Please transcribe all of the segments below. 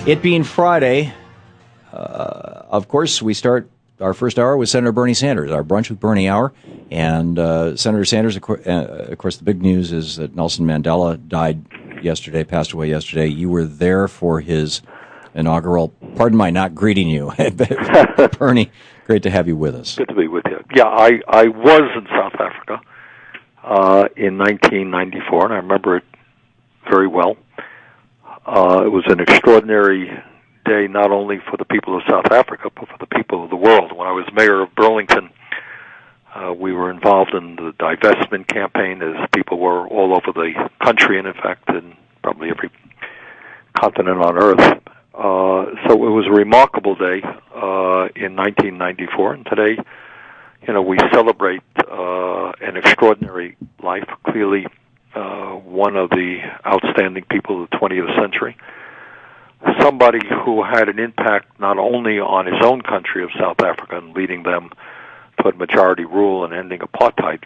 It being Friday, of course, we start our first hour with Senator Bernie Sanders, our Brunch with Bernie hour. And Senator Sanders, of course, the big news is that Nelson Mandela died yesterday, passed away yesterday. You were there for his inaugural, pardon my not greeting you, Bernie, great to have you with us. Good to be with you. Yeah, I was in South Africa in 1994, and I remember it very well. It was an extraordinary day, not only for the people of South Africa, but for the people of the world. When I was mayor of Burlington, we were involved in the divestment campaign, as people were all over the country, and in fact, in probably every continent on Earth. So it was a remarkable day in 1994, and today, we celebrate an extraordinary life, clearly one of the outstanding people of the 20th century, somebody who had an impact not only on his own country of South Africa and leading them toward majority rule and ending apartheid,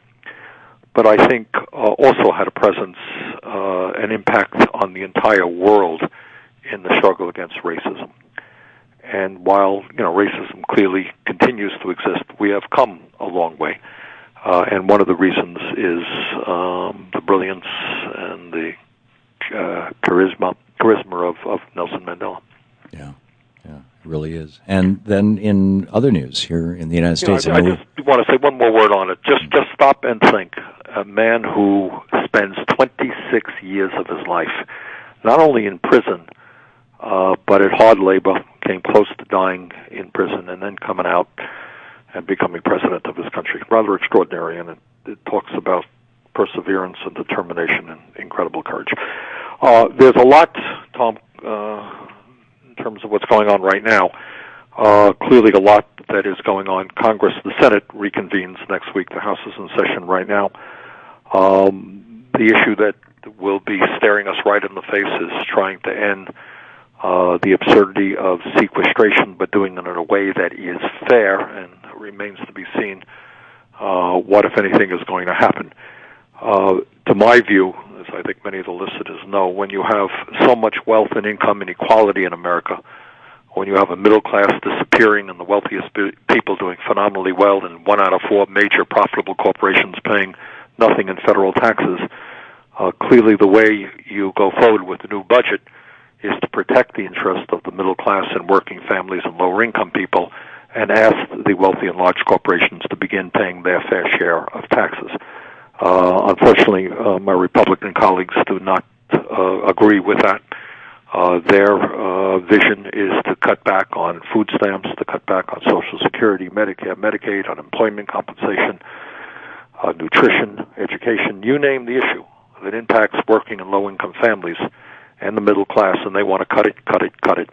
but I think also had a presence, an impact on the entire world in the struggle against racism. And while, racism clearly continues to exist, we have come a long way. And one of the reasons is the brilliance and the charisma of Nelson Mandela. Yeah, it really is. And then in other news here in the United States... I just want to say one more word on it. Just stop and think. A man who spends 26 years of his life, not only in prison, but at hard labor, came close to dying in prison, and then coming out and becoming president of his country. Rather extraordinary, and it talks about perseverance and determination and incredible courage. There's a lot, Tom, in terms of what's going on right now. Clearly a lot that is going on. Congress, the Senate reconvenes next week. The House is in session right now. The issue that will be staring us right in the face is trying to end the absurdity of sequestration, but doing it in a way that is fair, and it remains to be seen what, if anything, is going to happen. To my view, as I think many of the listeners know, when you have so much wealth and income inequality in America, when you have a middle class disappearing and the wealthiest people doing phenomenally well, and 1 out of 4 major profitable corporations paying nothing in federal taxes, clearly the way you go forward with the new budget is to protect the interest of the middle class and working families and lower income people, and ask the wealthy and large corporations to begin paying their fair share of taxes. Unfortunately, my Republican colleagues do not agree with that. Their vision is to cut back on food stamps, to cut back on Social Security, Medicare, Medicaid, unemployment compensation, nutrition, education, you name the issue that impacts working and low-income families and the middle class, and they want to cut it,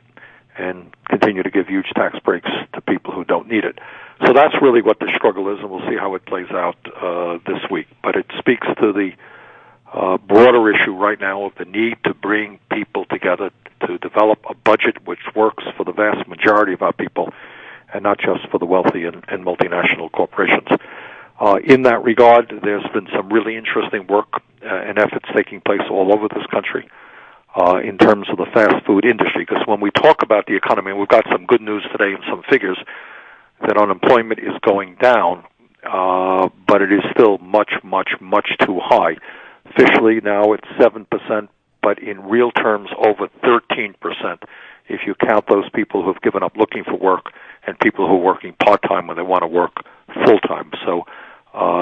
and continue to give huge tax breaks to people who don't need it. So that's really what the struggle is, and we'll see how it plays out this week. But it speaks to the broader issue right now of the need to bring people together to develop a budget which works for the vast majority of our people, and not just for the wealthy and multinational corporations. In that regard, there's been some really interesting work and efforts taking place all over this country in terms of the fast food industry. Because when we talk about the economy, and we've got some good news today and some figures, that unemployment is going down, but it is still much, much, much too high. Officially now it's 7%, but in real terms over 13% if you count those people who have given up looking for work and people who are working part-time when they want to work full-time. So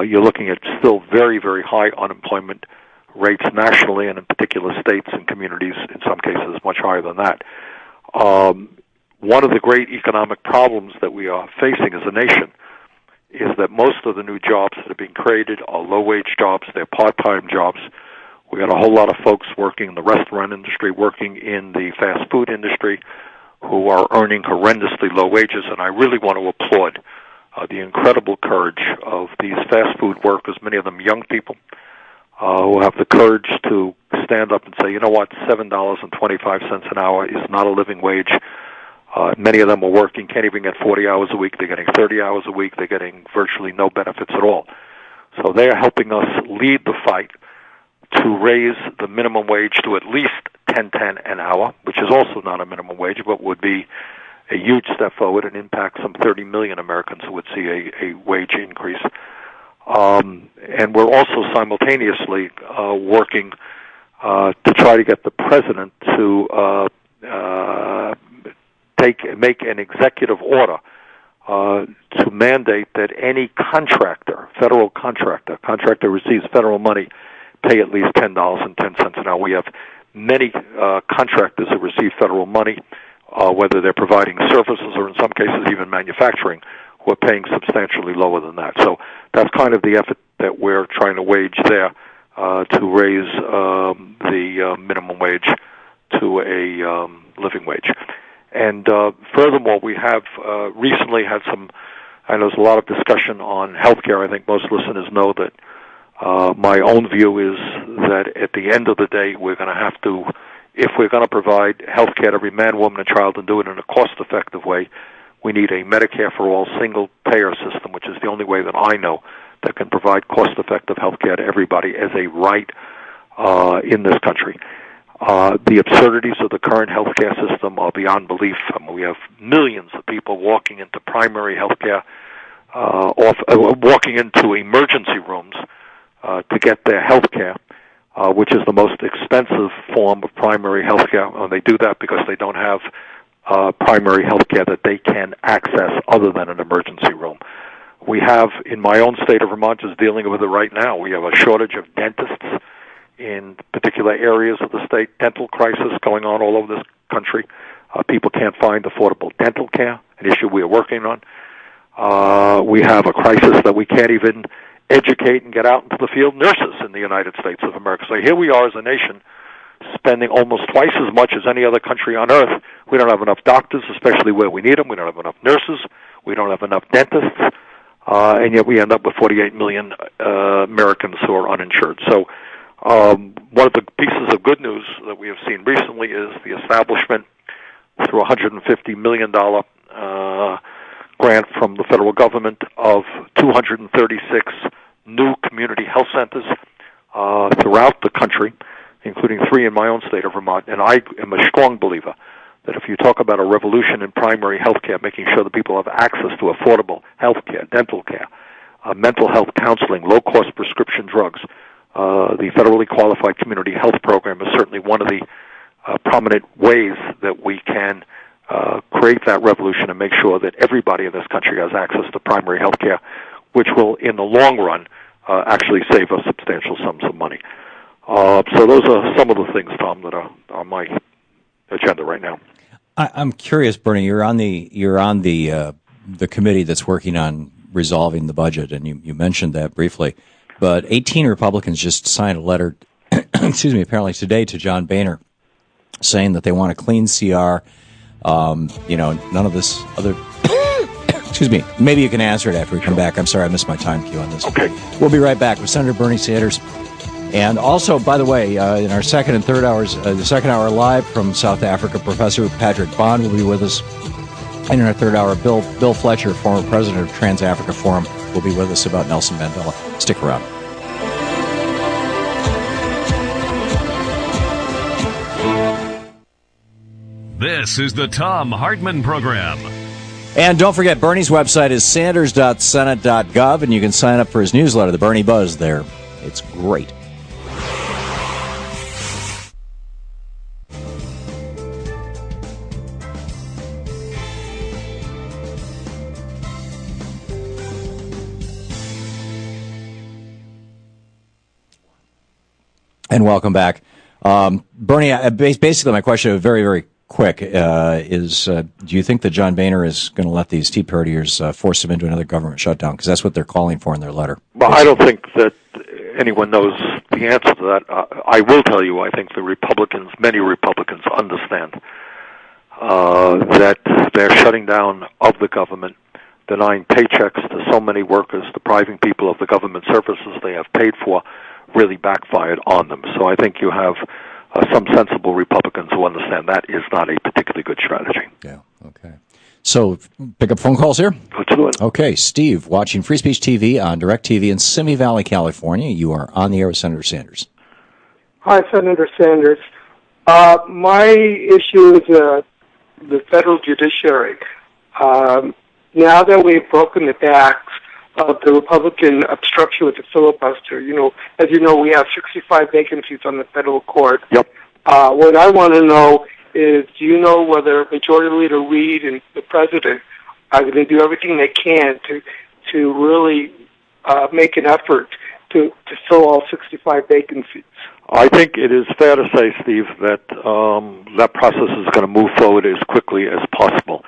you're looking at still very, very high unemployment rates nationally, and in particular states and communities, in some cases much higher than that. One of the great economic problems that we are facing as a nation is that most of the new jobs that are being created are low-wage jobs. They're part-time jobs. We got a whole lot of folks working in the restaurant industry, working in the fast food industry, who are earning horrendously low wages, and I really want to applaud the incredible courage of these fast food workers, many of them young people, who have the courage to stand up and say, you know what, $7.25 an hour is not a living wage. Many of them are working, can't even get 40 hours a week. They're getting 30 hours a week. They're getting virtually no benefits at all. So they're helping us lead the fight to raise the minimum wage to at least $10.10 an hour, which is also not a minimum wage, but would be a huge step forward and impact some 30 million Americans who would see a wage increase. And we're also simultaneously working to try to get the president to make an executive order to mandate that any contractor, federal contractor receives federal money, pay at least $10.10 an hour. We have many contractors who receive federal money, whether they're providing services or in some cases even manufacturing, who are paying substantially lower than that. So that's kind of the effort that we're trying to wage there to raise the minimum wage to a living wage. And furthermore, we have recently had I know there's a lot of discussion on health care. I think most listeners know that my own view is that at the end of the day, we're going to have to, if we're going to provide health care to every man, woman, and child and do it in a cost-effective way, we need a Medicare for all single-payer system, which is the only way that I know that can provide cost-effective health care to everybody as a right in this country. The absurdities of the current healthcare system are beyond belief. I mean, we have millions of people walking into primary healthcare, walking into emergency rooms to get their healthcare, which is the most expensive form of primary healthcare. And they do that because they don't have primary healthcare that they can access other than an emergency room. We have, in my own state of Vermont, just dealing with it right now, we have a shortage of dentists in particular areas of the state, dental crisis going on all over this country. People can't find affordable dental care, an issue we are working on. We have a crisis that we can't even educate and get out into the field nurses in the United States of America. So here we are as a nation spending almost twice as much as any other country on earth. We don't have enough doctors, especially where we need them. We don't have enough nurses. We don't have enough dentists. And yet we end up with 48 million Americans who are uninsured. So one of the pieces of good news that we have seen recently is the establishment through a $150 million grant from the federal government of 236 new community health centers throughout the country, including 3 in my own state of Vermont. And I am a strong believer that if you talk about a revolution in primary health care, making sure that people have access to affordable health care, dental care, mental health counseling, low-cost prescription drugs, the federally qualified community health program is certainly one of the prominent ways that we can create that revolution and make sure that everybody in this country has access to primary health care, which will, in the long run, actually save us substantial sums of money. So those are some of the things, Tom, that are on my agenda right now. I'm curious, Bernie. You're on the committee that's working on resolving the budget, and you mentioned that briefly. But 18 Republicans just signed a letter, excuse me, apparently today to John Boehner, saying that they want a clean CR. None of this other. Excuse me. Maybe you can answer it after we come back. I'm sorry, I missed my time cue on this. Okay. We'll be right back with Senator Bernie Sanders. And also, by the way, in our second and third hours, the second hour live from South Africa, Professor Patrick Bond will be with us. And in our third hour, Bill Fletcher, former president of Trans-Africa Forum, will be with us about Nelson Mandela. Stick around. This is the Thom Hartmann Program. And don't forget, Bernie's website is sanders.senate.gov, and you can sign up for his newsletter, The Bernie Buzz, there. It's great. And welcome back. Bernie, basically my question, very, very quick, is do you think that John Boehner is going to let these Tea Partiers force him into another government shutdown? Because that's what they're calling for in their letter. Well, I don't think that anyone knows the answer to that. I will tell you, I think many Republicans understand that they're shutting down of the government, denying paychecks to so many workers, depriving people of the government services they have paid for, really backfired on them. So I think you have some sensible Republicans who understand that is not a particularly good strategy. Yeah, okay. So pick up phone calls here? Let's do it. Okay, Steve, watching Free Speech TV on DirecTV in Simi Valley, California. You are on the air with Senator Sanders. Hi, Senator Sanders. My issue is the federal judiciary. Now that we've broken the backs of the Republican obstruction with the filibuster, as you know, we have 65 vacancies on the federal court. Yep. What I want to know is, do you know whether Majority Leader Reid and the President are going to do everything they can to really make an effort to fill all 65 vacancies? I think it is fair to say, Steve, that that process is going to move forward as quickly as possible.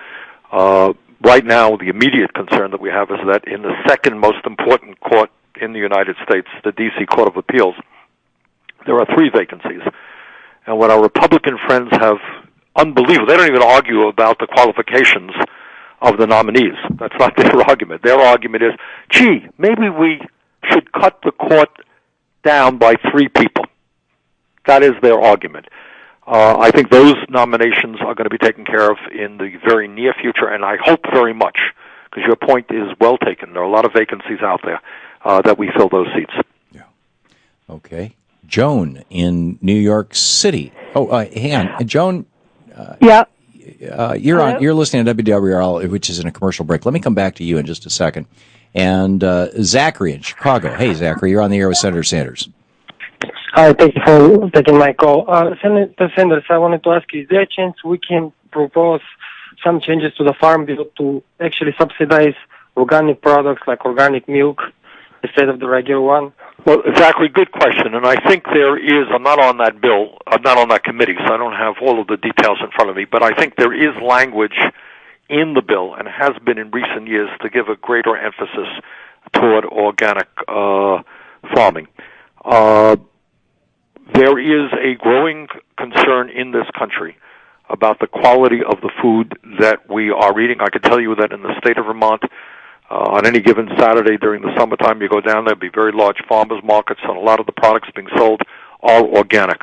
Right now, the immediate concern that we have is that in the second most important court in the United States, the D.C. Court of Appeals, there are 3 vacancies. And what our Republican friends have, unbelievable, they don't even argue about the qualifications of the nominees. That's not their argument. Their argument is, gee, maybe we should cut the court down by 3 people. That is their argument. I think those nominations are going to be taken care of in the very near future, and I hope very much, because your point is well taken. There are a lot of vacancies out there that we fill those seats. Yeah. Okay. Joan in New York City. Oh, hang on. Joan. Yeah. You're listening to WWRL, which is in a commercial break. Let me come back to you in just a second. And Zachary in Chicago. Hey, Zachary, you're on the air with Senator Sanders. Hi, thank you for taking my call. Senator Sanders, I wanted to ask you, is there a chance we can propose some changes to the Farm Bill to actually subsidize organic products like organic milk instead of the regular one? Well, Zachary, good question, and I think there is, I'm not on that bill, I'm not on that committee, so I don't have all of the details in front of me, but I think there is language in the bill, and has been in recent years, to give a greater emphasis toward organic farming. There is a growing concern in this country about the quality of the food that we are eating. I can tell you that in the state of Vermont, on any given Saturday during the summertime, you go down there, be very large farmers markets, and a lot of the products being sold are organic.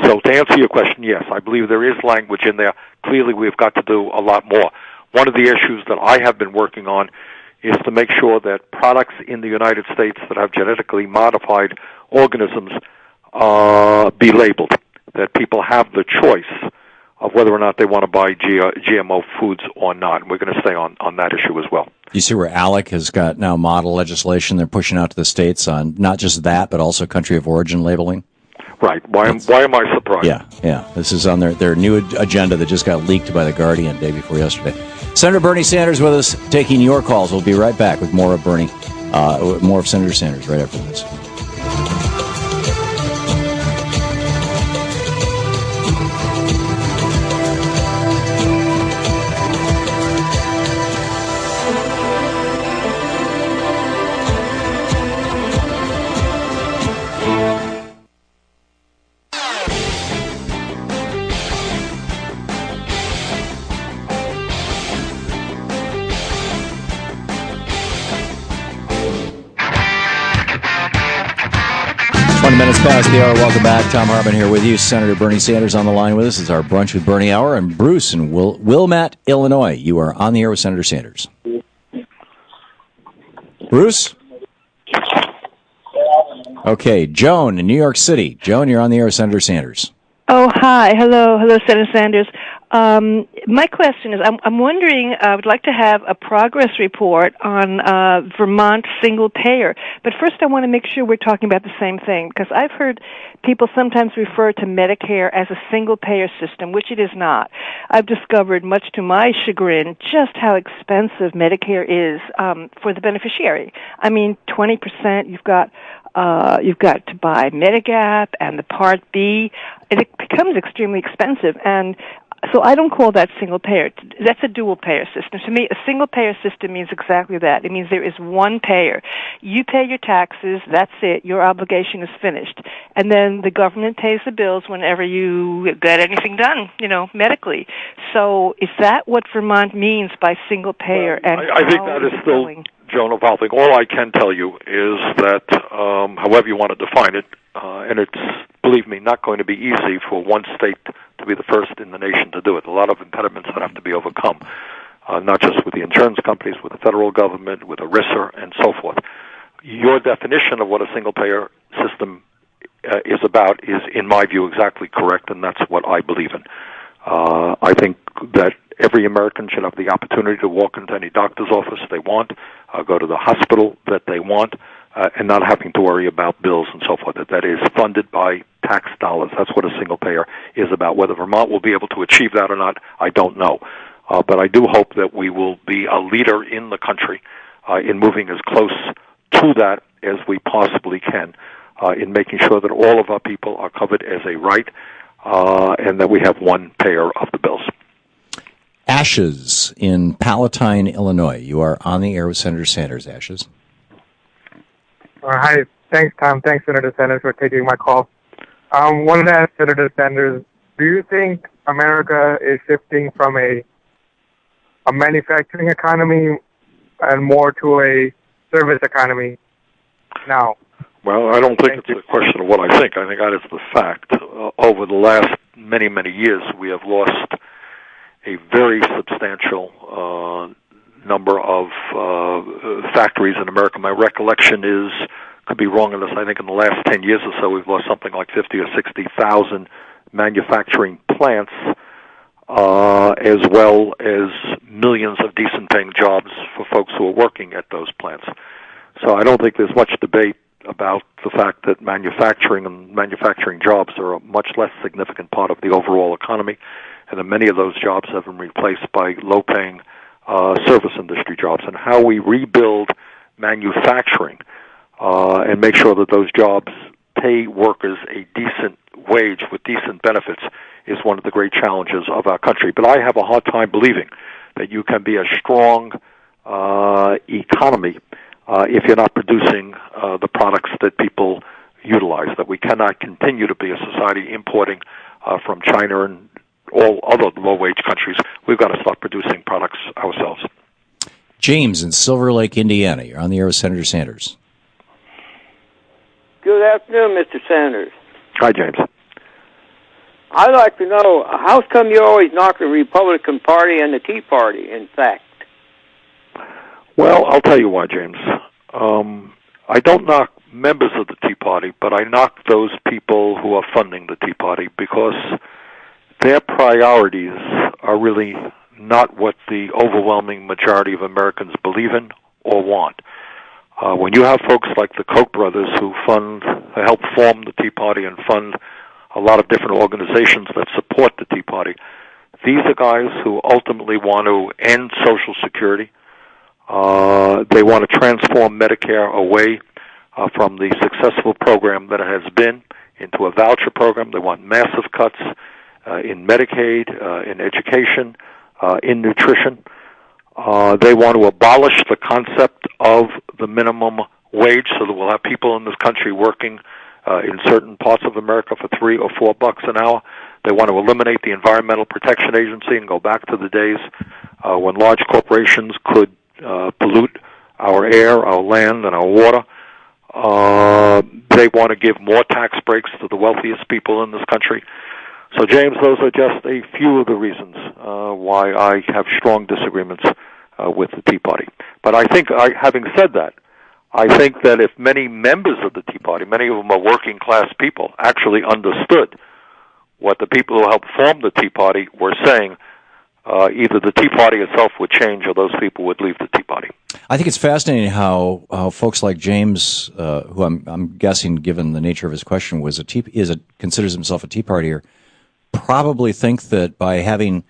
So to answer your question, yes, I believe there is language in there. Clearly, we've got to do a lot more. One of the issues that I have been working on is to make sure that products in the United States that have genetically modified organisms be labeled, that people have the choice of whether or not they want to buy GMO foods or not. And we're going to stay on that issue as well. You see where ALEC has got now model legislation they're pushing out to the states on not just that, but also country of origin labeling? Right. Why am I surprised? Yeah. This is on their new agenda that just got leaked by The Guardian day before yesterday. Senator Bernie Sanders with us, taking your calls. We'll be right back with more of more of Senator Sanders right after this. 20 minutes past the hour. Welcome back. Thom Hartmann here with you. Senator Bernie Sanders on the line with us. It's our Brunch with Bernie hour. And Bruce in Wilmette, Illinois. You are on the air with Senator Sanders. Bruce? Okay. Joan in New York City. Joan, you're on the air with Senator Sanders. Oh, hi. Hello, Senator Sanders. My question is, I'm wondering, I would like to have a progress report on Vermont single payer. But first I want to make sure we're talking about the same thing, because I've heard people sometimes refer to Medicare as a single payer system, which it is not. I've discovered, much to my chagrin, just how expensive Medicare is for the beneficiary. I mean, 20%, you've got to buy Medigap and the Part B. It becomes extremely expensive, and so I don't call that single payer. That's a dual payer system. To me, a single payer system means exactly that. It means there is one payer. You pay your taxes, that's it. Your obligation is finished. And then the government pays the bills whenever you get anything done, medically. So is that what Vermont means by single payer? And I think that is still, Joan, evolving. All I can tell you is that, however you want to define it, and it's, believe me, not going to be easy for one state to be the first in the nation to do it. A lot of impediments that have to be overcome, not just with the insurance companies, with the federal government, with ERISA, and so forth. Your definition of what a single-payer system is about is, in my view, exactly correct, and that's what I believe in. I think that every American should have the opportunity to walk into any doctor's office they want, go to the hospital that they want, and not having to worry about bills and so forth. That is funded by tax dollars. That's what a single payer is about. Whether Vermont will be able to achieve that or not, I don't know. But I do hope that we will be a leader in the country in moving as close to that as we possibly can, in making sure that all of our people are covered as a right, and that we have one payer of the bills. Ashes in Palatine, Illinois. You are on the air with Senator Sanders. Ashes. Hi. Thanks, Tom. Thanks, Senator Sanders, for taking my call. Wanted to ask Senator Sanders, do you think America is shifting from a manufacturing economy and more to a service economy now? Well, I don't think it's a question of what I think. I think that is the fact. Over the last many, many years, we have lost a very substantial number of factories in America. My recollection is, could be wrong on this, I think in the last 10 years or so, we've lost something like 50 or 60,000 manufacturing plants, as well as millions of decent-paying jobs for folks who are working at those plants. So I don't think there's much debate about the fact that manufacturing and manufacturing jobs are a much less significant part of the overall economy, and that many of those jobs have been replaced by low-paying service industry jobs. And how we rebuild manufacturing and make sure that those jobs pay workers a decent wage with decent benefits is one of the great challenges of our country. But I have a hard time believing that you can be a strong economy if you're not producing the products that people utilize, that we cannot continue to be a society importing from China and all other low-wage countries. We've got to start producing products ourselves. James in Silver Lake, Indiana. You're on the air with Senator Sanders. Good afternoon, Mr. Sanders. Hi, James. I'd like to know, how come you always knock the Republican Party and the Tea Party, in fact? Well, I'll tell you why, James. I don't knock members of the Tea Party, but I knock those people who are funding the Tea Party, because their priorities are really not what the overwhelming majority of Americans believe in or want. When you have folks like the Koch brothers who help form the Tea Party and fund a lot of different organizations that support the Tea Party, these are guys who ultimately want to end Social Security. They want to transform Medicare away from the successful program that it has been into a voucher program. They want massive cuts in Medicaid, in education, in nutrition. They want to abolish the concept of the minimum wage so that we'll have people in this country working in certain parts of America for $3 or $4 an hour. They want to eliminate the Environmental Protection Agency and go back to the days when large corporations could pollute our air, our land, and our water. They want to give more tax breaks to the wealthiest people in this country. So, James, those are just a few of the reasons why I have strong disagreements with the Tea Party. But I think, having said that, I think that if many members of the Tea Party, many of them are working-class people, actually understood what the people who helped form the Tea Party were saying, either the Tea Party itself would change or those people would leave the Tea Party. I think it's fascinating how folks like James, who I'm guessing, given the nature of his question, considers himself a Tea Partier, probably think that by having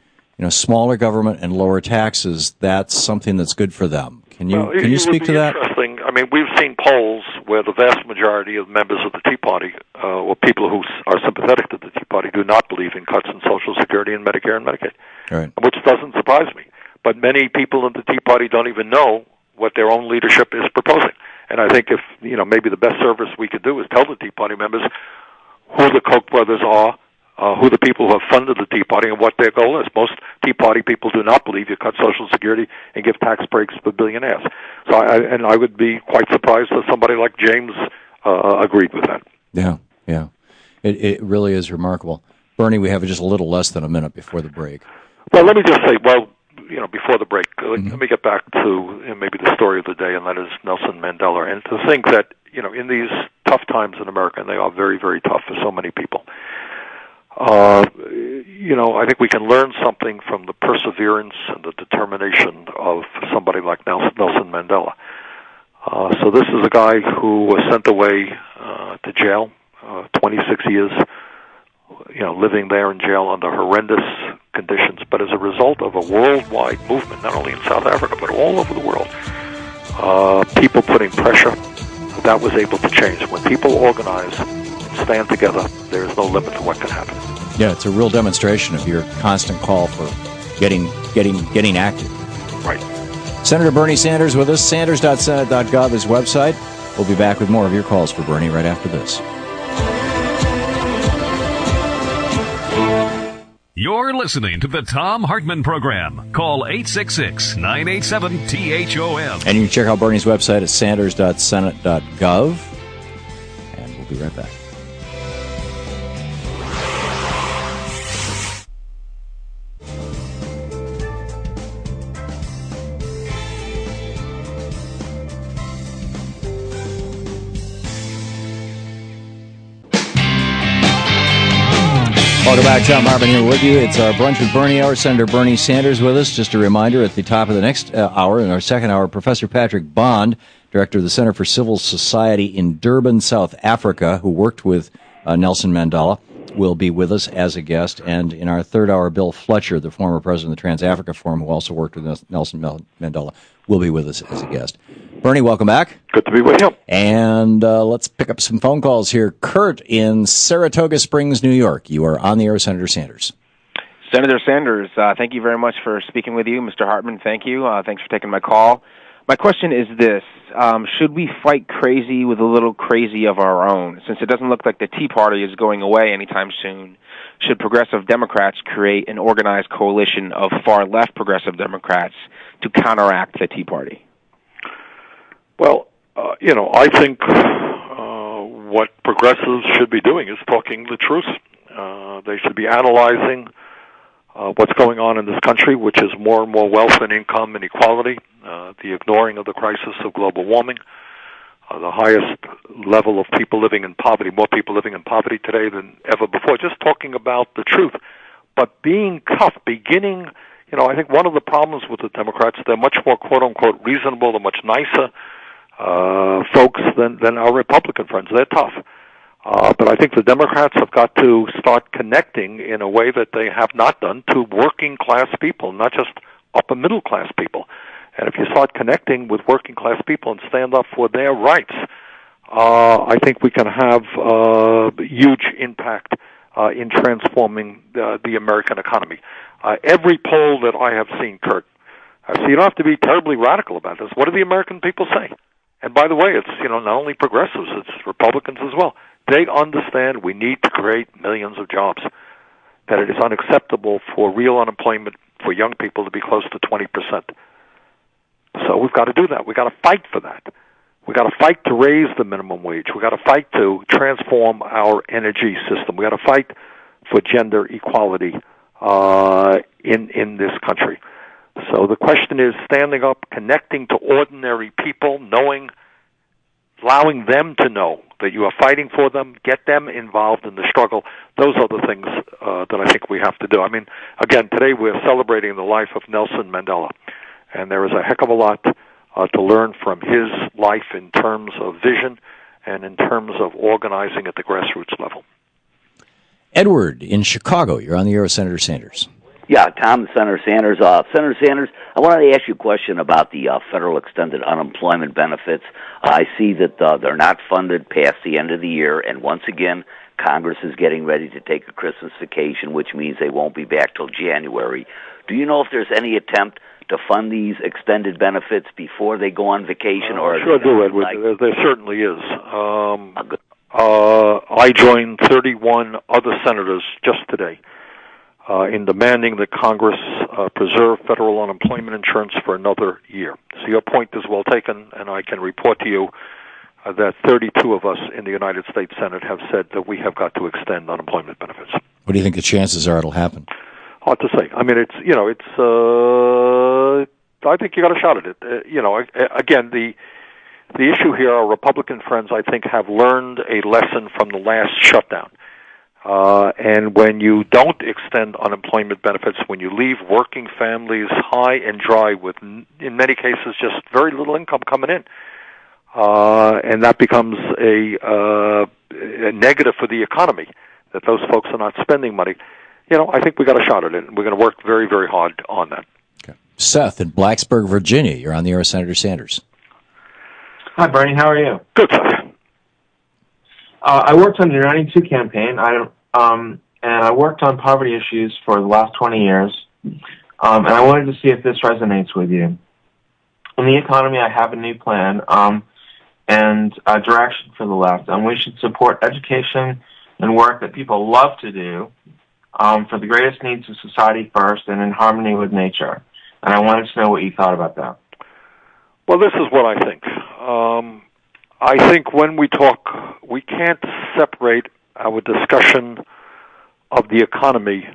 smaller government and lower taxes, that's something that's good for them. Can you speak to that? Interesting. I mean, we've seen polls where the vast majority of members of the Tea Party, or people who are sympathetic to the Tea Party, do not believe in cuts in Social Security and Medicare and Medicaid, right, which doesn't surprise me. But many people in the Tea Party don't even know what their own leadership is proposing. And I think if, maybe the best service we could do is tell the Tea Party members who the Koch brothers are, who the people who have funded the Tea Party, and what their goal is. Most Tea Party people do not believe you cut Social Security and give tax breaks for billionaires. So, I would be quite surprised if somebody like James agreed with that. Yeah. It really is remarkable. Bernie, we have just a little less than a minute before the break. Well, let me just say, before the break, let me get back to maybe the story of the day, and that is Nelson Mandela. And to think that, in these tough times in America, and they are very, very tough for so many people. I think we can learn something from the perseverance and the determination of somebody like Nelson Mandela. So this is a guy who was sent away to jail, 26 years, living there in jail under horrendous conditions, but as a result of a worldwide movement, not only in South Africa, but all over the world, people putting pressure, that was able to change. When people organize and stand together, there is no limit to what can happen. Yeah, it's a real demonstration of your constant call for getting active. Right. Senator Bernie Sanders with us. Sanders.senate.gov is website. We'll be back with more of your calls for Bernie right after this. You're listening to the Thom Hartmann Program. Call 866-987-THOM. And you can check out Bernie's website at sanders.senate.gov. And we'll be right back. Welcome back. Thom Hartmann here with you. It's our Brunch with Bernie hour. Senator Bernie Sanders with us. Just a reminder, at the top of the next hour, in our second hour, Professor Patrick Bond, director of the Center for Civil Society in Durban, South Africa, who worked with Nelson Mandela, will be with us as a guest. And in our third hour, Bill Fletcher, the former president of the Trans-Africa Forum, who also worked with Nelson Mandela, will be with us as a guest. Bernie, welcome back. Good to be with you. And let's pick up some phone calls here. Kurt in Saratoga Springs, New York. You are on the air with Senator Sanders. Senator Sanders, thank you very much for speaking with you. Mr. Hartman, thank you. Thanks for taking my call. My question is this. Should we fight crazy with a little crazy of our own? Since it doesn't look like the Tea Party is going away anytime soon, should progressive Democrats create an organized coalition of far-left progressive Democrats to counteract the Tea Party? Well, I think what progressives should be doing is talking the truth. They should be analyzing what's going on in this country, which is more and more wealth and income inequality, the ignoring of the crisis of global warming, the highest level of people living in poverty, more people living in poverty today than ever before, just talking about the truth. But being tough, beginning, I think one of the problems with the Democrats, they're much more, quote-unquote, reasonable, they're much nicer folks than our Republican friends. They're tough. But I think the Democrats have got to start connecting in a way that they have not done to working-class people, not just upper-middle-class people. And if you start connecting with working-class people and stand up for their rights, I think we can have huge impact in transforming the American economy. Every poll that I have seen, Kurt, so you don't have to be terribly radical about this. What do the American people say? And by the way, it's not only progressives, it's Republicans as well. They understand we need to create millions of jobs, that it is unacceptable for real unemployment for young people to be close to 20%. So we've got to do that. We've got to fight for that. We've got to fight to raise the minimum wage. We've got to fight to transform our energy system. We've got to fight for gender equality in this country. So the question is standing up, connecting to ordinary people, allowing them to know that you are fighting for them, get them involved in the struggle. Those are the things that I think we have to do. I mean, again, today we're celebrating the life of Nelson Mandela, and there is a heck of a lot to learn from his life in terms of vision and in terms of organizing at the grassroots level. Edward in Chicago, you're on the air with Senator Sanders. Yeah, Tom, Senator Sanders. Senator Sanders, I wanted to ask you a question about the federal extended unemployment benefits. I see that they're not funded past the end of the year, and once again, Congress is getting ready to take a Christmas vacation, which means they won't be back till January. Do you know if there's any attempt to fund these extended benefits before they go on vacation? Or sure do, Edward. There certainly is. I joined 31 other senators just today in demanding that Congress preserve federal unemployment insurance for another year. So your point is well taken, and I can report to you that 32 of us in the United States Senate have said that we have got to extend unemployment benefits. What do you think the chances are it'll happen? Hard to say. I mean, I think you got a shot at it. Again, The issue here, our Republican friends, I think, have learned a lesson from the last shutdown. And when you don't extend unemployment benefits, when you leave working families high and dry with, in many cases, just very little income coming in, and that becomes a negative for the economy, that those folks are not spending money, I think we got a shot at it, and we're going to work very, very hard on that. Okay. Seth in Blacksburg, Virginia. You're on the air with Senator Sanders. Hi, Bernie. How are you? Good, Seth. I worked on the 92 campaign, and I worked on poverty issues for the last 20 years, and I wanted to see if this resonates with you. In the economy, I have a new plan and a direction for the left, and we should support education and work that people love to do for the greatest needs of society first and in harmony with nature. And I wanted to know what you thought about that. Well, this is what I think. I think when we talk, we can't separate our discussion of the economy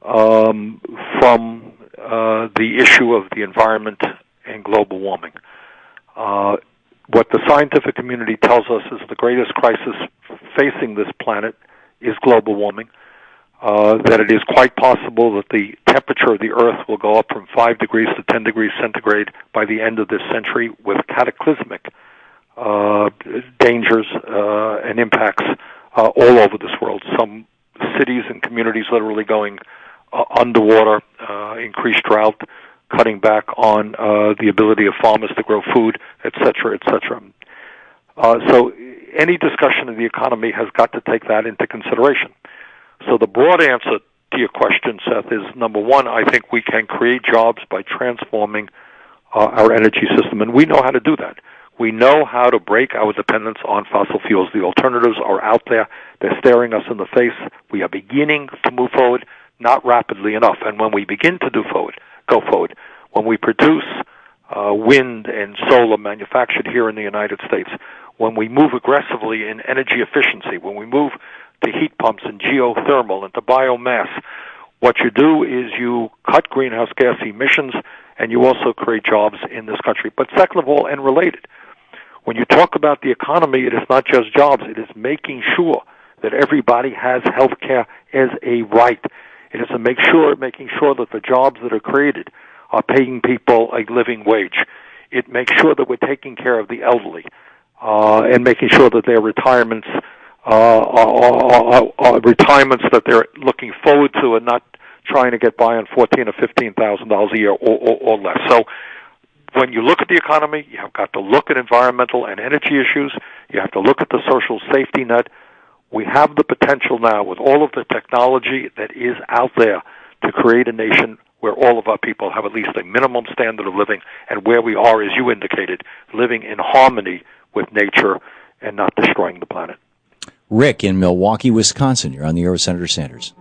from the issue of the environment and global warming. What the scientific community tells us is the greatest crisis facing this planet is global warming, that it is quite possible that the temperature of the Earth will go up from 5 degrees to 10 degrees centigrade by the end of this century with cataclysmic dangers and impacts all over this world. Some cities and communities literally going underwater, increased drought, cutting back on the ability of farmers to grow food, et cetera, et cetera. So any discussion of the economy has got to take that into consideration. So the broad answer to your question, Seth, is number one, I think we can create jobs by transforming our energy system, and we know how to do that. We know how to break our dependence on fossil fuels. The alternatives are out there. They're staring us in the face. We are beginning to move forward, not rapidly enough. And when we begin to go forward, when we produce wind and solar manufactured here in the United States, when we move aggressively in energy efficiency, when we move to heat pumps and geothermal and to biomass, what you do is you cut greenhouse gas emissions and you also create jobs in this country. But second of all, and related, when you talk about the economy, it is not just jobs. It is making sure that everybody has health care as a right. It is making sure that the jobs that are created are paying people a living wage. It makes sure that we're taking care of the elderly and making sure that their retirements are retirements that they're looking forward to and not trying to get by on $14,000 or $15,000 a year or less. So when you look at the economy, you have got to look at environmental and energy issues. You have to look at the social safety net. We have the potential now with all of the technology that is out there to create a nation where all of our people have at least a minimum standard of living and where we are, as you indicated, living in harmony with nature and not destroying the planet. Rick in Milwaukee, Wisconsin. You're on the air with Senator Sanders.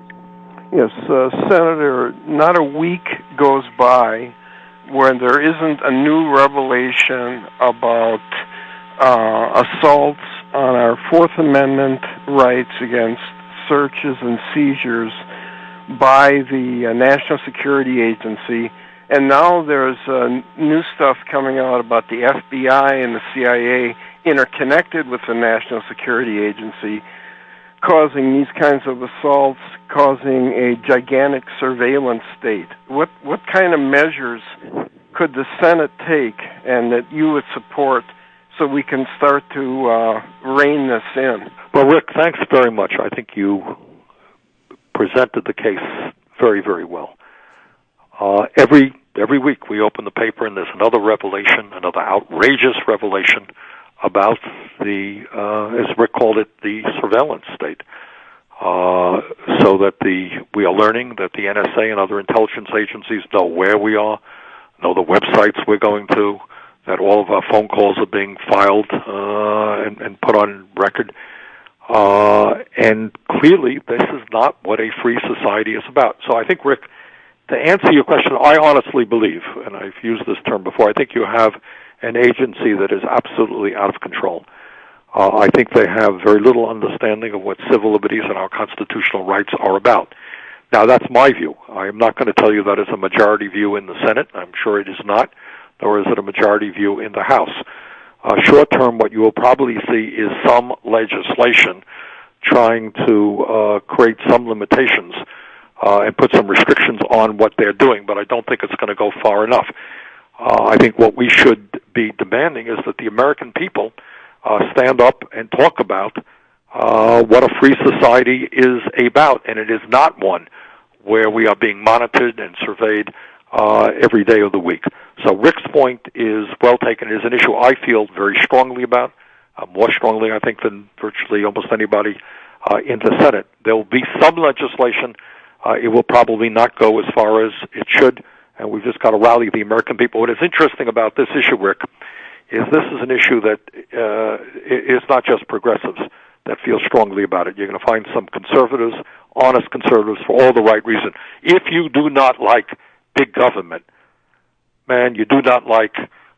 Yes, Senator, not a week goes by where there isn't a new revelation about assaults on our Fourth Amendment rights against searches and seizures by the National Security Agency. And now there's new stuff coming out about the FBI and the CIA interconnected with the National Security Agency, causing these kinds of assaults, causing a gigantic surveillance state. What kind of measures could the Senate take and that you would support so we can start to rein this in? Well, Rick, thanks very much. I think you presented the case very, very well. Every week we open the paper and there's another revelation, another outrageous revelation about the, as Rick called it, the surveillance state. So that we are learning that the NSA and other intelligence agencies know where we are, know the websites we're going to, that all of our phone calls are being filed and put on record. And clearly, this is not what a free society is about. So I think, Rick, to answer your question, I honestly believe, and I've used this term before, I think you have an agency that is absolutely out of control. I think they have very little understanding of what civil liberties and our constitutional rights are about. Now, that's my view. I am not going to tell you that is a majority view in the Senate. I'm sure it is not, nor is it a majority view in the House. Short term, what you will probably see is some legislation trying to create some limitations and put some restrictions on what they're doing, but I don't think it's going to go far enough. I think what we should be demanding is that the American people stand up and talk about what a free society is about, and it is not one where we are being monitored and surveyed every day of the week. So Rick's point is well taken. It is an issue I feel very strongly about, more strongly, I think, than virtually almost anybody in the Senate. There will be some legislation. It will probably not go as far as it should, and we've just got to rally the American people. What is interesting about this issue, Rick, is this is an issue that is not just progressives that feel strongly about it. You're going to find some conservatives, honest conservatives, for all the right reason. If you do not like big government, man, you do not like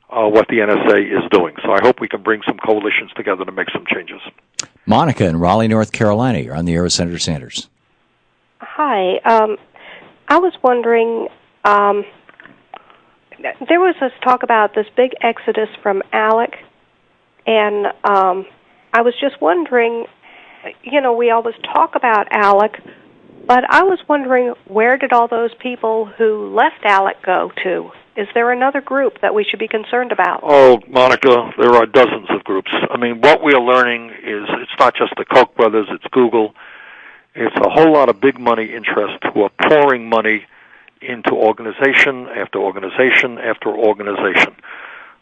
what the NSA is doing. So I hope we can bring some coalitions together to make some changes. Monica in Raleigh, North Carolina, you're on the air with Senator Sanders. Hi. I was wondering, there was this talk about this big exodus from ALEC, and I was just wondering, we always talk about ALEC, but I was wondering, where did all those people who left ALEC go to? Is there another group that we should be concerned about? Oh, Monica, there are dozens of groups. I mean, what we are learning is it's not just the Koch brothers, it's Google. It's a whole lot of big money interests who are pouring money into organization after organization after organization.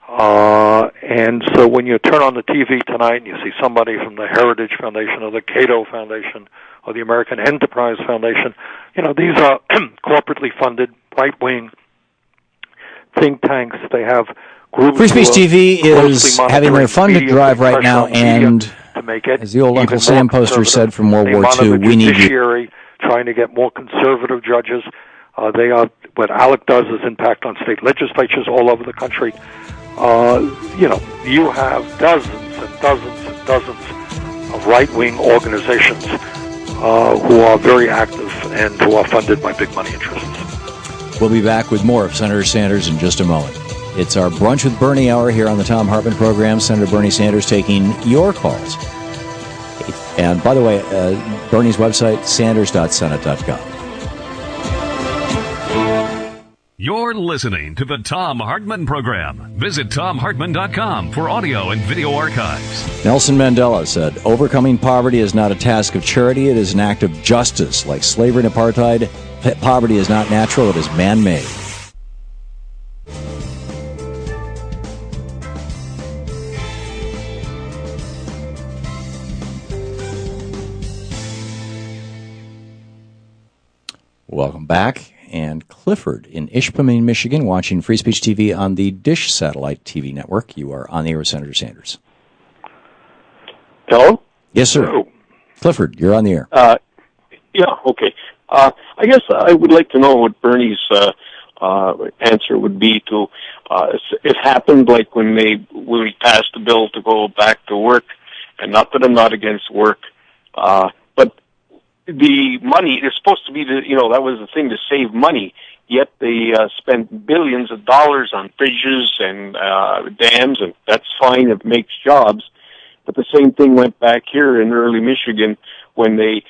And so when you turn on the TV tonight and you see somebody from the Heritage Foundation or the Cato Foundation or the American Enterprise Foundation, these are corporately funded, right-wing think tanks. They have groups. Free Speech TV is having their funded drive right now, and to make it as the old Uncle Sam poster said from World War II, we need you. Trying to get more conservative judges. They are, what ALEC does is impact on state legislatures all over the country. You have dozens and dozens and dozens of right-wing organizations who are very active and who are funded by big money interests. We'll be back with more of Senator Sanders in just a moment. It's our Brunch with Bernie hour here on the Thom Hartmann Program. Senator Bernie Sanders taking your calls. And by the way, Bernie's website, sanders.senate.gov. You're listening to the Thom Hartmann Program. Visit thomhartmann.com for audio and video archives. Nelson Mandela said, overcoming poverty is not a task of charity, it is an act of justice. Like slavery and apartheid, poverty is not natural, it is man-made. Welcome back. And Clifford in Ishpeming, Michigan, watching Free Speech TV on the Dish Satellite TV network. You are on the air with Senator Sanders. Hello? Yes, sir. Hello. Clifford, you're on the air. Yeah, okay. I guess I would like to know what Bernie's answer would be to, it happened like when we passed the bill to go back to work, and not that I'm not against work, but the money is supposed to be that was the thing to save money, yet they spent billions of dollars on bridges and dams, and that's fine, it makes jobs. But the same thing went back here in early Michigan when they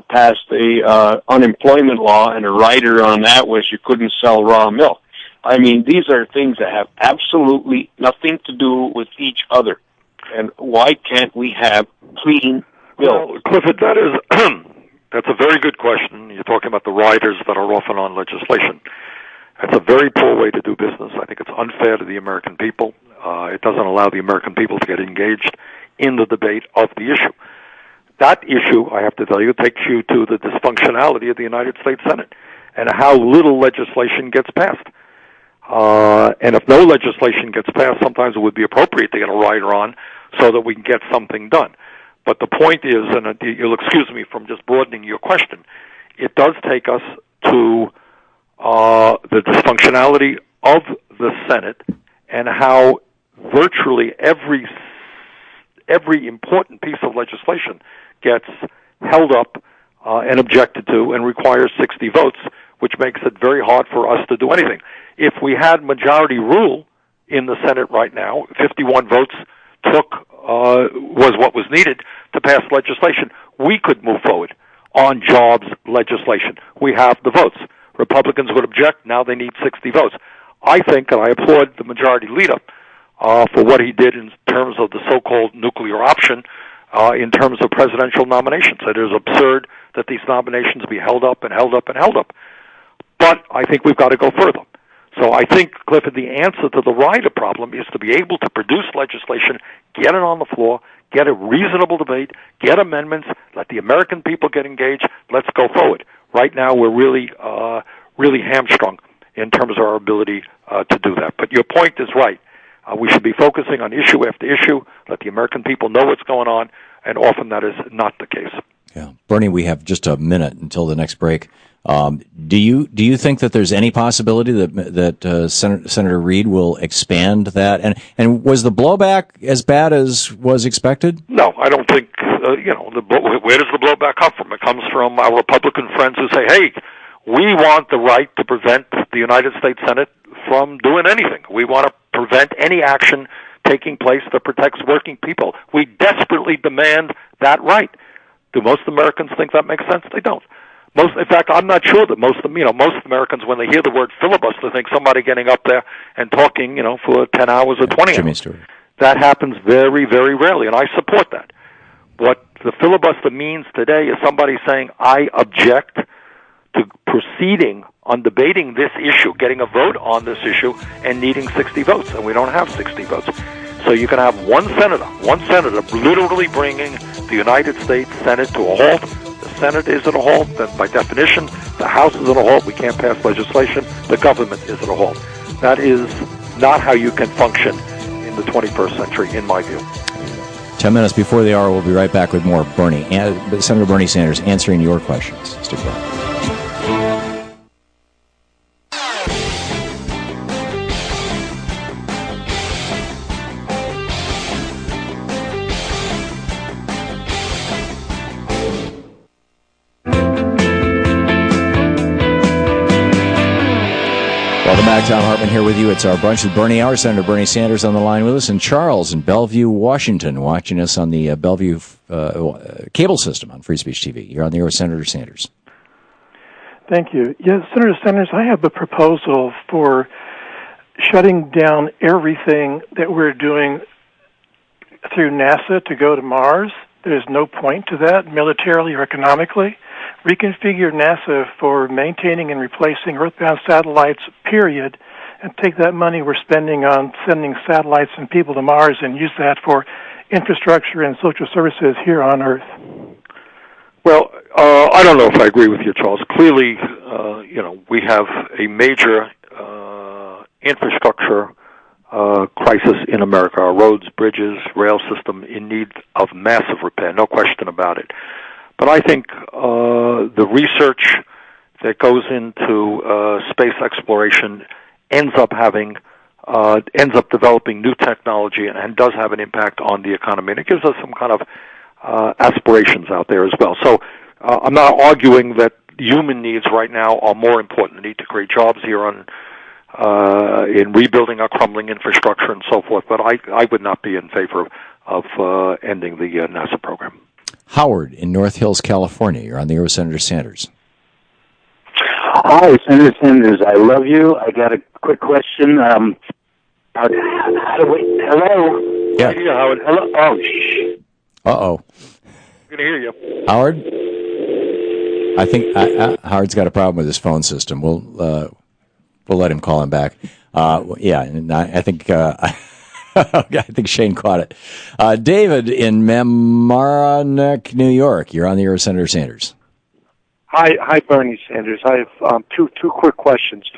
passed a unemployment law, and a rider on that was you couldn't sell raw milk. I mean, these are things that have absolutely nothing to do with each other. And why can't we have clean milk? Well, Clifford, that is... That's a very good question. You're talking about the riders that are often on legislation. That's a very poor way to do business. I think it's unfair to the American people. It doesn't allow the American people to get engaged in the debate of the issue. That issue, I have to tell you, takes you to the dysfunctionality of the United States Senate and how little legislation gets passed. And if no legislation gets passed, sometimes it would be appropriate to get a rider on so that we can get something done. But the point is, and you'll excuse me from just broadening your question, it does take us to the dysfunctionality of the Senate and how virtually every important piece of legislation gets held up and objected to and requires 60 votes, which makes it very hard for us to do anything. If we had majority rule in the Senate right now, 51 votes was what was needed to pass legislation, we could move forward on jobs legislation. We have the votes. Republicans would object. Now they need 60 votes. I think, and I applaud the majority leader for what he did in terms of the so-called nuclear option in terms of presidential nominations. It is absurd that these nominations be held up and held up and held up. But I think we've got to go further. So I think, Clifford, the answer to the Ryder problem is to be able to produce legislation, get it on the floor, get a reasonable debate, get amendments, let the American people get engaged. Let's go forward. Right now, we're really hamstrung in terms of our ability to do that. But your point is right. We should be focusing on issue after issue, let the American people know what's going on, and often that is not the case. Yeah, Bernie, we have just a minute until the next break. Do you think that there's any possibility that Senator Reid will expand that? And was the blowback as bad as was expected? No, I don't think. Where does the blowback come from? It comes from our Republican friends who say, "Hey, we want the right to prevent the United States Senate from doing anything. We want to prevent any action taking place that protects working people. We desperately demand that right." Do most Americans think that makes sense? They don't. In fact, I'm not sure that most Americans, when they hear the word filibuster, think somebody getting up there and talking, for 10 hours or 20 Jimmy hours. Stewart. That happens very, very rarely, and I support that. What the filibuster means today is somebody saying, I object to proceeding on debating this issue, getting a vote on this issue, and needing 60 votes, and we don't have 60 votes. So you can have one senator literally bringing the United States Senate to a halt. The Senate is at a halt, then by definition, the House is at a halt. We can't pass legislation. The government is at a halt. That is not how you can function in the 21st century, in my view. 10 minutes before the hour, we'll be right back with more Senator Bernie Sanders answering your questions. Stick around. Welcome back. Thom Hartmann here with you. It's our Brunch with Bernie hour. Senator Bernie Sanders on the line with us, and Charles in Bellevue, Washington, watching us on the Bellevue cable system on Free Speech TV. You're on the air with Senator Sanders. Thank you. Yes, Senator Sanders, I have a proposal for shutting down everything that we're doing through NASA to go to Mars. There's no point to that, militarily or economically. Reconfigure NASA for maintaining and replacing Earthbound satellites, period, and take that money we're spending on sending satellites and people to Mars and use that for infrastructure and social services here on Earth. Well, I don't know if I agree with you, Charles. Clearly, we have a major infrastructure crisis in America. Our roads, bridges, rail system in need of massive repair, no question about it. But I think the research that goes into space exploration ends up developing new technology and does have an impact on the economy. And it gives us some kind of aspirations out there as well. So I'm not arguing that human needs right now are more important. The need to create jobs here in rebuilding our crumbling infrastructure and so forth. But I would not be in favor of ending the NASA program. Howard in North Hills, California. You're on the air with Senator Sanders. Hi, Senator Sanders. I love you. I got a quick question. Hello? Yeah, Howard. Hello? Oh, shh. Uh-oh. I'm going to hear you. Howard? I think Howard's got a problem with his phone system. We'll let him call him back. And I think... I think Shane caught it. David in Mamaroneck, New York. You're on the air with Senator Sanders. Hi, Bernie Sanders. I have two quick questions.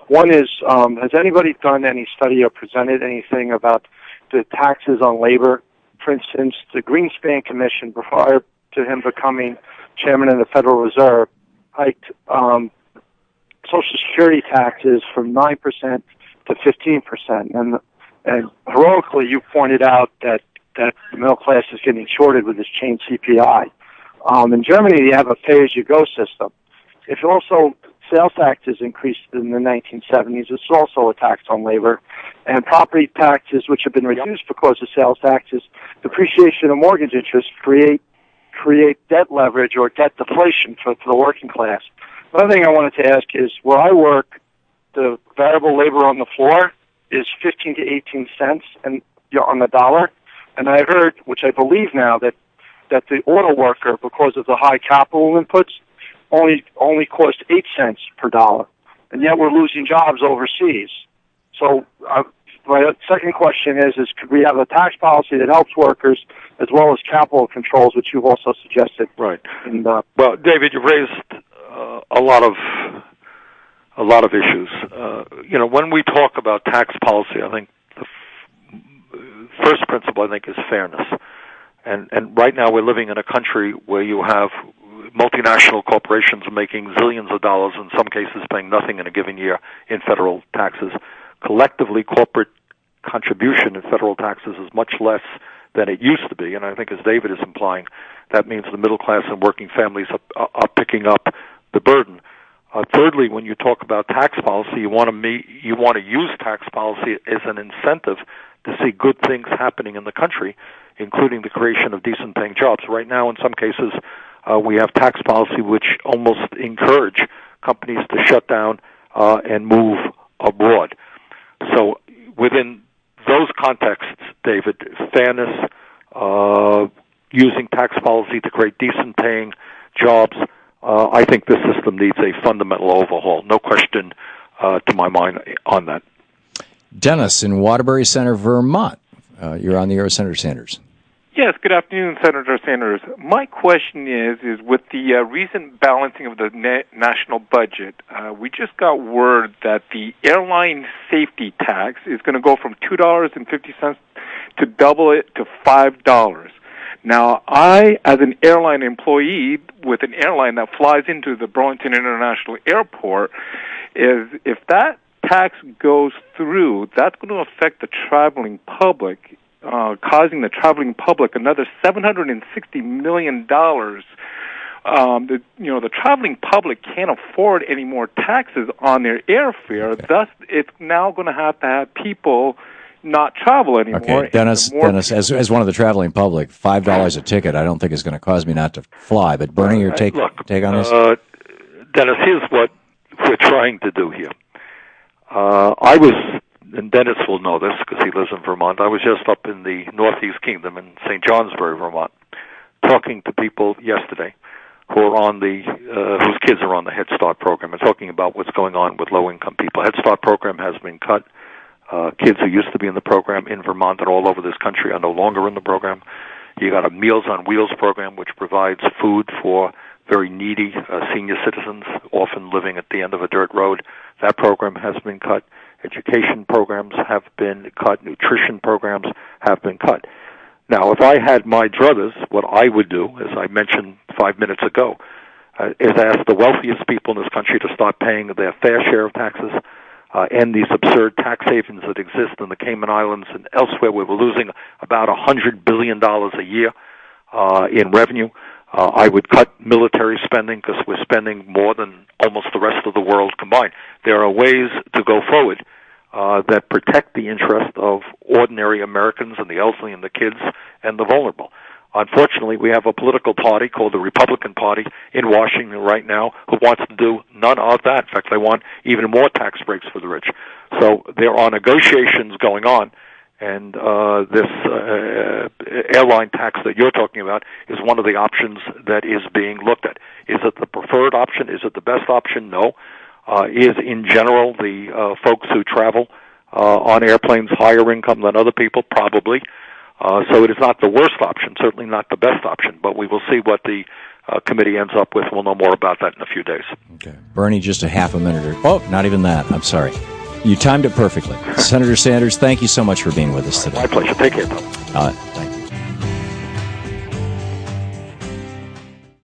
One is, has anybody done any study or presented anything about the taxes on labor? For instance, the Greenspan Commission, prior to him becoming chairman of the Federal Reserve, hiked Social Security taxes from 9% to 15%. And heroically, you pointed out that the middle class is getting shorted with this chain CPI. In Germany, they have a pay-as-you-go system. If you also sales taxes increased in the 1970s. It's also a tax on labor. And property taxes, which have been reduced because of sales taxes, depreciation and mortgage interest create debt leverage or debt deflation for the working class. Another thing I wanted to ask is, where I work, the variable labor on the floor is 15 to 18 cents on the dollar. And I heard, which I believe now, that the auto worker, because of the high capital inputs, only cost 8 cents per dollar. And yet we're losing jobs overseas. So my second question is could we have a tax policy that helps workers as well as capital controls, which you've also suggested? Right. And, well, David, you've raised a lot of issues. When we talk about tax policy, I think the first principle, I think, is fairness. And right now we're living in a country where you have multinational corporations making zillions of dollars, in some cases paying nothing in a given year in federal taxes. Collectively, corporate contribution in federal taxes is much less than it used to be, and I think, as David is implying, that means the middle class and working families are picking up the burden. Thirdly, when you talk about tax policy, you want to use tax policy as an incentive to see good things happening in the country, including the creation of decent-paying jobs. Right now, in some cases, we have tax policy which almost encourage companies to shut down and move abroad. So within those contexts, David, fairness, using tax policy to create decent-paying jobs, I think this system needs a fundamental overhaul. No question to my mind on that. Dennis in Waterbury Center, Vermont. You're on the air with Senator Sanders. Yes, good afternoon, Senator Sanders. My question is with the recent balancing of the national budget, we just got word that the airline safety tax is going to go from $2.50 to double it to $5. Now, I, as an airline employee with an airline that flies into the Burlington International Airport, if that tax goes through, that's going to affect the traveling public, causing the traveling public another $760 million. The traveling public can't afford any more taxes on their airfare. Okay. Thus, it's now going to have people not travel anymore. Okay, Dennis, as one of the traveling public, $5 a ticket I don't think is going to cause me not to fly. But Bernie, your take on this? Dennis, here's what we're trying to do here. I was, and Dennis will know this because he lives in Vermont, I was just up in the Northeast Kingdom in St. Johnsbury, Vermont, talking to people yesterday who are on whose kids are on the Head Start program and talking about what's going on with low-income people. Head Start program has been cut. Kids who used to be in the program in Vermont and all over this country are no longer in the program. You got a Meals on Wheels program, which provides food for very needy senior citizens, often living at the end of a dirt road. That program has been cut. Education programs have been cut. Nutrition programs have been cut. Now, if I had my druthers, what I would do, as I mentioned 5 minutes ago, is ask the wealthiest people in this country to start paying their fair share of taxes, end these absurd tax havens that exist in the Cayman Islands and elsewhere where we're losing about $100 billion a year in revenue. I would cut military spending because we're spending more than almost the rest of the world combined. There are ways to go forward that protect the interest of ordinary Americans and the elderly and the kids and the vulnerable. Unfortunately, we have a political party called the Republican Party in Washington right now who wants to do none of that. In fact, they want even more tax breaks for the rich. So there are negotiations going on, and this airline tax that you're talking about is one of the options that is being looked at. Is it the preferred option? Is it the best option? No. Is, in general, the folks who travel on airplanes higher income than other people? Probably. So it is not the worst option, certainly not the best option, but we will see what the committee ends up with. We'll know more about that in a few days. Okay. Bernie, just a half a minute or not even that. I'm sorry. You timed it perfectly. Senator Sanders, thank you so much for being with us today. My pleasure. Take care, Tom.